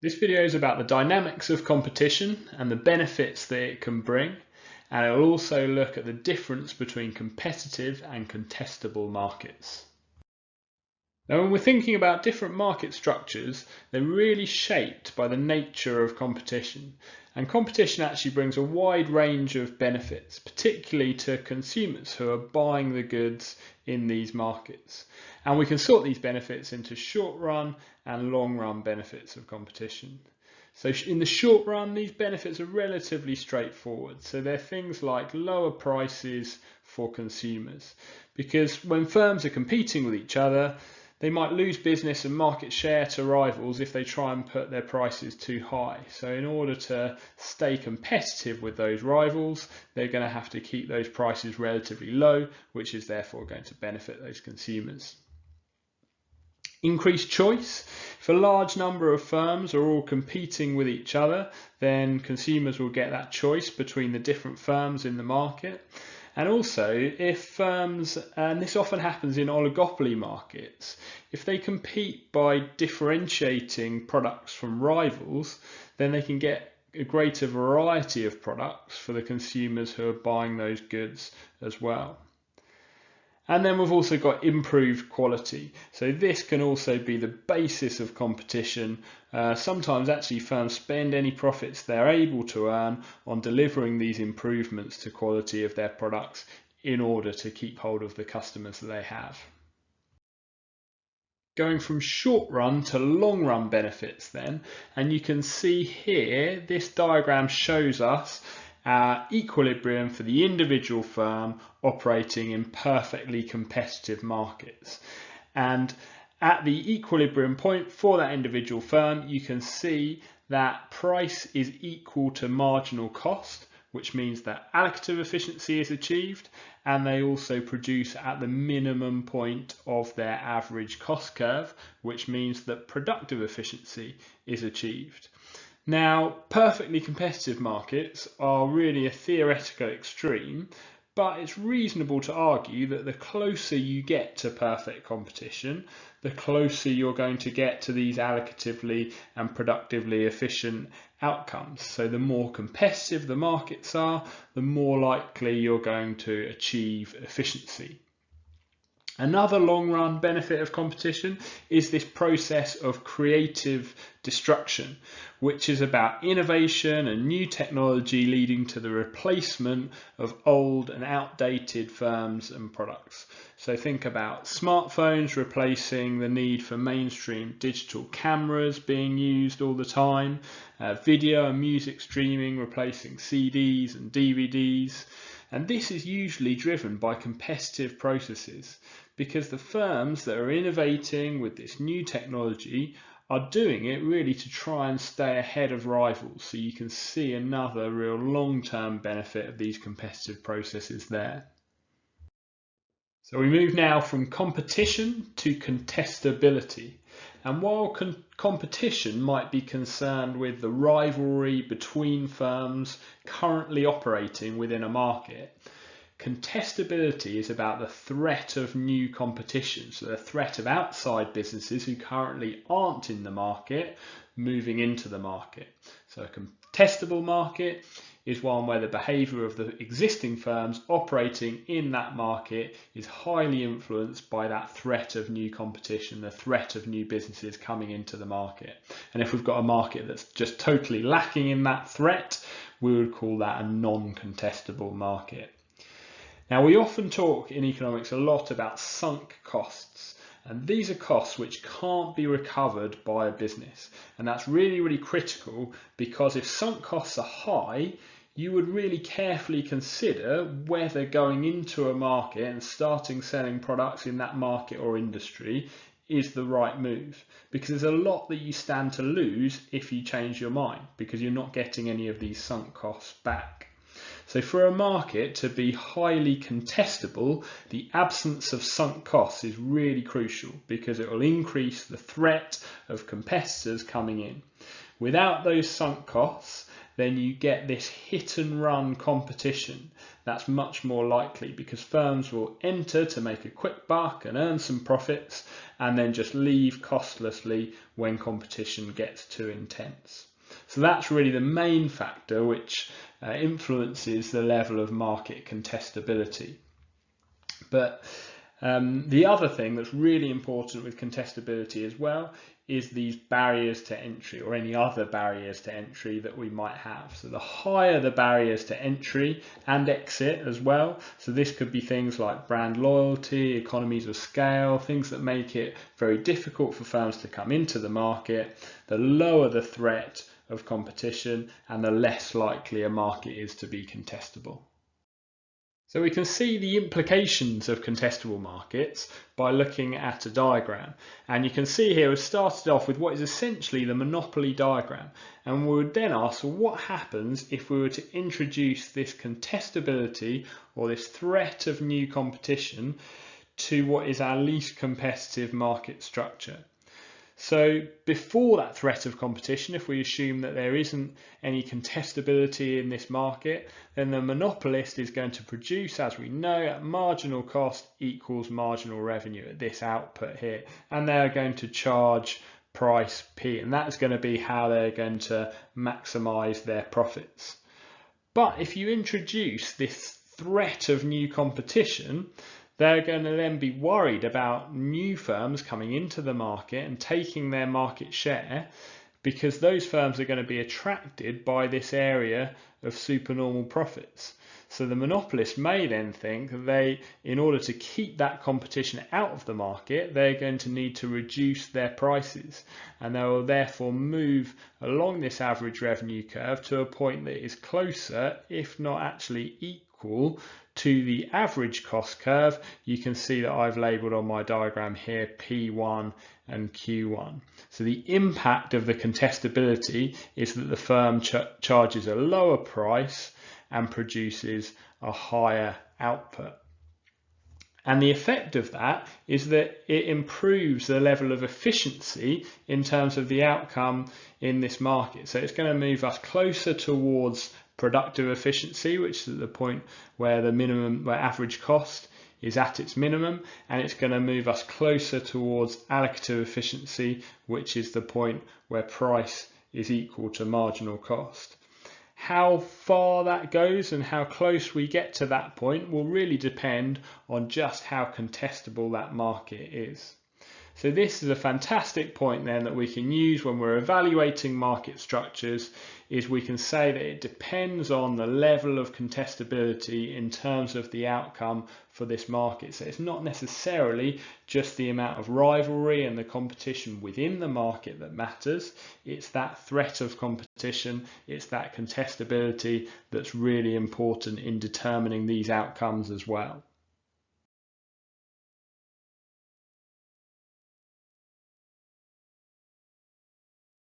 This video is about the dynamics of competition and the benefits that it can bring, and it will also look at the difference between competitive and contestable markets. Now, when we're thinking about different market structures, they're really shaped by the nature of competition. And competition actually brings a wide range of benefits, particularly to consumers who are buying the goods in these markets. And we can sort these benefits into short run and long run benefits of competition. So in the short run, these benefits are relatively straightforward. So they're things like lower prices for consumers, because when firms are competing with each other, they might lose business and market share to rivals if they try and put their prices too high. So in order to stay competitive with those rivals, they're going to have to keep those prices relatively low, which is therefore going to benefit those consumers. Increased choice. If a large number of firms are all competing with each other, then consumers will get that choice between the different firms in the market. And also, if firms, and this often happens in oligopoly markets, if they compete by differentiating products from rivals, then they can get a greater variety of products for the consumers who are buying those goods as well. And then we've also got improved quality. So this can also be the basis of competition. Sometimes actually firms spend any profits they're able to earn on delivering these improvements to quality of their products in order to keep hold of the customers that they have. Going from short run to long run benefits then, and you can see here, this diagram shows us our equilibrium for the individual firm operating in perfectly competitive markets. And at the equilibrium point for that individual firm, you can see that price is equal to marginal cost, which means that allocative efficiency is achieved, and they also produce at the minimum point of their average cost curve, which means that productive efficiency is achieved. Now, perfectly competitive markets are really a theoretical extreme, but it's reasonable to argue that the closer you get to perfect competition, the closer you're going to get to these allocatively and productively efficient outcomes. So the more competitive the markets are, the more likely you're going to achieve efficiency. Another long-run benefit of competition is this process of creative destruction, which is about innovation and new technology leading to the replacement of old and outdated firms and products. So think about smartphones replacing the need for mainstream digital cameras being used all the time, video and music streaming replacing CDs and DVDs. And this is usually driven by competitive processes, because the firms that are innovating with this new technology are doing it really to try and stay ahead of rivals. So you can see another real long-term benefit of these competitive processes there. So we move now from competition to contestability. And while competition might be concerned with the rivalry between firms currently operating within a market, contestability is about the threat of new competition, so the threat of outside businesses who currently aren't in the market moving into the market. So a contestable market is one where the behaviour of the existing firms operating in that market is highly influenced by that threat of new competition, the threat of new businesses coming into the market. And if we've got a market that's just totally lacking in that threat, we would call that a non-contestable market. Now, we often talk in economics a lot about sunk costs, and these are costs which can't be recovered by a business. And that's really, really critical, because if sunk costs are high, you would really carefully consider whether going into a market and starting selling products in that market or industry is the right move, because there's a lot that you stand to lose if you change your mind, because you're not getting any of these sunk costs back. So for a market to be highly contestable, the absence of sunk costs is really crucial, because it will increase the threat of competitors coming in. Without those sunk costs, then you get this hit and run competition. That's much more likely because firms will enter to make a quick buck and earn some profits and then just leave costlessly when competition gets too intense. So that's really the main factor which influences the level of market contestability. But the other thing that's really important with contestability as well is these barriers to entry or any other barriers to entry that we might have. So the higher the barriers to entry and exit as well, so this could be things like brand loyalty, economies of scale, things that make it very difficult for firms to come into the market, the lower the threat of competition and the less likely a market is to be contestable. So we can see the implications of contestable markets by looking at a diagram. And you can see here we've started off with what is essentially the monopoly diagram. And we would then ask, well, what happens if we were to introduce this contestability or this threat of new competition to what is our least competitive market structure? So before that threat of competition, if we assume that there isn't any contestability in this market, then the monopolist is going to produce, as we know, at marginal cost equals marginal revenue at this output here. And they're going to charge price P, and that's going to be how they're going to maximize their profits. But if you introduce this threat of new competition, they're going to then be worried about new firms coming into the market and taking their market share because those firms are going to be attracted by this area of supernormal profits. So the monopolist may then think that they, in order to keep that competition out of the market, they're going to need to reduce their prices, and they will therefore move along this average revenue curve to a point that is closer, if not actually equal, to the average cost curve. You can see that I've labelled on my diagram here P1 and Q1. So the impact of the contestability is that the firm charges a lower price and produces a higher output. And the effect of that is that it improves the level of efficiency in terms of the outcome in this market. So it's going to move us closer towards productive efficiency, which is the point where where average cost is at its minimum, and it's going to move us closer towards allocative efficiency, which is the point where price is equal to marginal cost. How far that goes and how close we get to that point will really depend on just how contestable that market is. So this is a fantastic point then that we can use when we're evaluating market structures, is we can say that it depends on the level of contestability in terms of the outcome for this market. So it's not necessarily just the amount of rivalry and the competition within the market that matters. It's that threat of competition, it's that contestability that's really important in determining these outcomes as well.